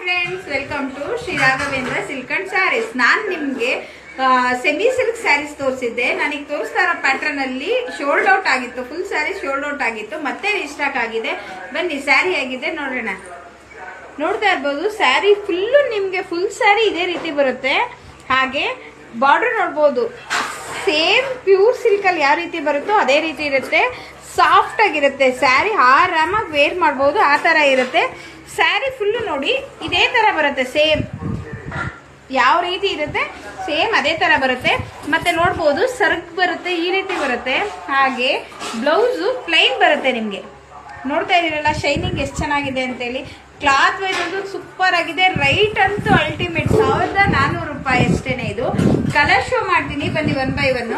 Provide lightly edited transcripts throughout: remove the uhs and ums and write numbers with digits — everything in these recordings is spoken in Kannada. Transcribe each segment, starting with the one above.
Friends, welcome to Shri Raghavendra silk and sarees. ನಾನು ನಿಮಗೆ ಸೆಮಿ ಸಿಲ್ಕ್ ಸ್ಯಾರೀಸ್ ತೋರಿಸಿದ್ದೆ. ನನಗೆ ತೋರಿಸ್ತಾ ಇರೋ ಪ್ಯಾಟರ್ನ್ ಅಲ್ಲಿ ಶೋಲ್ಡ್ ಔಟ್ ಆಗಿತ್ತು, ಫುಲ್ ಸ್ಯಾರಿ ಶೋಲ್ಡ್ ಔಟ್ ಆಗಿತ್ತು, ಮತ್ತೆ ರೀಸ್ಟಾಕ್ ಆಗಿದೆ. ಬನ್ನಿ ಸ್ಯಾರಿ ಆಗಿದೆ ನೋಡೋಣ. ನೋಡ್ತಾ ಇರ್ಬೋದು, ಸ್ಯಾರಿ ಫುಲ್ಲು ನಿಮಗೆ ಫುಲ್ ಸ್ಯಾರಿ ಇದೇ ರೀತಿ ಬರುತ್ತೆ. ಹಾಗೆ ಬಾರ್ಡರ್ ನೋಡ್ಬೋದು, ಸೇಮ್ ಪ್ಯೂರ್ ಸಿಲ್ಕ್ ಅಲ್ಲಿ ಯಾವ ರೀತಿ ಬರುತ್ತೋ ಅದೇ ರೀತಿ ಇರುತ್ತೆ. ಸಾಫ್ಟ್ ಆಗಿರುತ್ತೆ ಸ್ಯಾರಿ, ಆರಾಮಾಗಿ ವೇರ್ ಮಾಡ್ಬೋದು, ಆ ತರ ಇರುತ್ತೆ. ಸ್ಯಾರಿ ಫುಲ್ಲು ನೋಡಿ ಇದೇ ತರ ಬರುತ್ತೆ, ಸೇಮ್ ಯಾವ ರೀತಿ ಇರುತ್ತೆ ಸೇಮ್ ಅದೇ ತರ ಬರುತ್ತೆ. ಮತ್ತೆ ನೋಡ್ಬೋದು ಸರ್ಕ್ ಬರುತ್ತೆ, ಈ ರೀತಿ ಬರುತ್ತೆ. ಹಾಗೆ ಬ್ಲೌಸು ಪ್ಲೈನ್ ಬರುತ್ತೆ. ನಿಮಗೆ ನೋಡ್ತಾ ಇದೀರಲ್ಲ ಶೈನಿಂಗ್ ಎಷ್ಟು ಚೆನ್ನಾಗಿದೆ ಅಂತೇಳಿ. ಕ್ಲಾತ್ ವೈಸ್ ಒಂದು ಸೂಪರ್ ಆಗಿದೆ. ರೈಟ್ ಅಂತೂ ಅಲ್ಟಿಮೇಟ್, 1400 ರೂಪಾಯಿ ಅಷ್ಟೇನೆ. ಇದು ಕಲರ್ ಶೋ ಮಾಡ್ತೀನಿ, ಬನ್ನಿ ಒನ್ ಬೈ ಒನ್.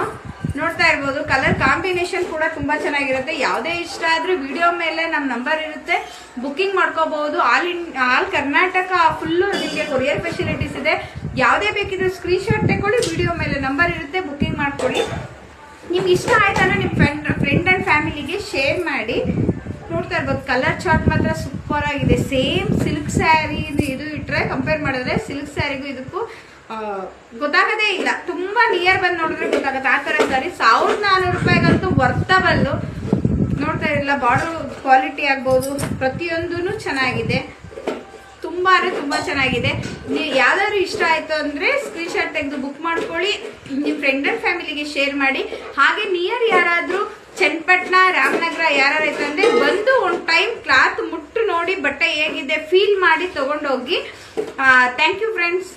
ನೋಡ್ತಾ ಇರ್ಬೋದು, ಕಲರ್ ಕಾಂಬಿನೇಷನ್ ಕೂಡ ತುಂಬಾ ಚೆನ್ನಾಗಿರುತ್ತೆ. ಯಾವುದೇ ಇಷ್ಟ ಆದ್ರೂ ವಿಡಿಯೋ ಮೇಲೆ ನಮ್ಮ ನಂಬರ್ ಇರುತ್ತೆ, ಬುಕ್ಕಿಂಗ್ ಮಾಡ್ಕೋಬಹುದು. ಆಲ್ ಕರ್ನಾಟಕ ಫುಲ್ಲು ನಿಮಗೆ ಕೊರಿಯರ್ ಫೆಸಿಲಿಟೀಸ್ ಇದೆ. ಯಾವುದೇ ಬೇಕಿದ್ರೆ ಸ್ಕ್ರೀನ್ ಶಾಟ್ ತಗೊಳ್ಳಿ, ವಿಡಿಯೋ ಮೇಲೆ ನಂಬರ್ ಇರುತ್ತೆ, ಬುಕ್ಕಿಂಗ್ ಮಾಡ್ಕೊಳ್ಳಿ. ನಿಮ್ಗೆ ಇಷ್ಟ ಆಯ್ತಾನ ನಿಮ್ಮ ಫ್ರೆಂಡ್ ಅಂಡ್ ಫ್ಯಾಮಿಲಿಗೆ ಶೇರ್ ಮಾಡಿ. ನೋಡ್ತಾ ಇರ್ಬೋದು, ಕಲರ್ ಚಾರ್ಟ್ ಮಾತ್ರ ಸೂಪರ್ ಆಗಿದೆ. ಸೇಮ್ ಸಿಲ್ಕ್ ಸ್ಯಾರಿ ಇದು ಇಟ್ರೆ ಕಂಪೇರ್ ಮಾಡಿದ್ರೆ ಸಿಲ್ಕ್ ಸ್ಯಾರಿಗೂ ಇದಕ್ಕೂ ಗೊತ್ತಾಗದೇ ಇಲ್ಲ. ತುಂಬಾ ನಿಯರ್ ಬಂದು ನೋಡಿದ್ರೆ ಗೊತ್ತಾಗುತ್ತೆ ಆ ತರ ಸ್ಯಾರಿ. 1400 ರೂಪಾಯಿಗಂತೂ ವರ್ತಬಲ್. ನೋಡ್ತಾ ಇರಲಿಲ್ಲ, ಬಾರ್ಡರ್ ಕ್ವಾಲಿಟಿ ಆಗ್ಬೋದು, ಪ್ರತಿಯೊಂದೂ ಚೆನ್ನಾಗಿದೆ. ತುಂಬಾ ಅಂದ್ರೆ ತುಂಬಾ ಚೆನ್ನಾಗಿದೆ. ನೀವು ಯಾವ್ದಾದ್ರು ಇಷ್ಟ ಆಯ್ತು ಅಂದ್ರೆ ಸ್ಕ್ರೀನ್ ಶಾಟ್ ತೆಗೆದು ಬುಕ್ ಮಾಡ್ಕೊಳ್ಳಿ, ನಿಮ್ಮ ಫ್ರೆಂಡ್ ಅಂಡ್ ಫ್ಯಾಮಿಲಿಗೆ ಶೇರ್ ಮಾಡಿ. ಹಾಗೆ ನಿಯರ್ ಯಾರಾದ್ರೂ ಚನ್ನಪಟ್ಟಣ, ರಾಮನಗರ ಯಾರಾಯ್ತು ಅಂದ್ರೆ ಬಂದು ಒಂದು ಟೈಮ್ ಕ್ಲಾತ್ ಮುಟ್ಟು ನೋಡಿ, ಬಟ್ಟೆ ಹೇಗಿದೆ ಫೀಲ್ ಮಾಡಿ ತಗೊಂಡೋಗಿ. Thank you friends.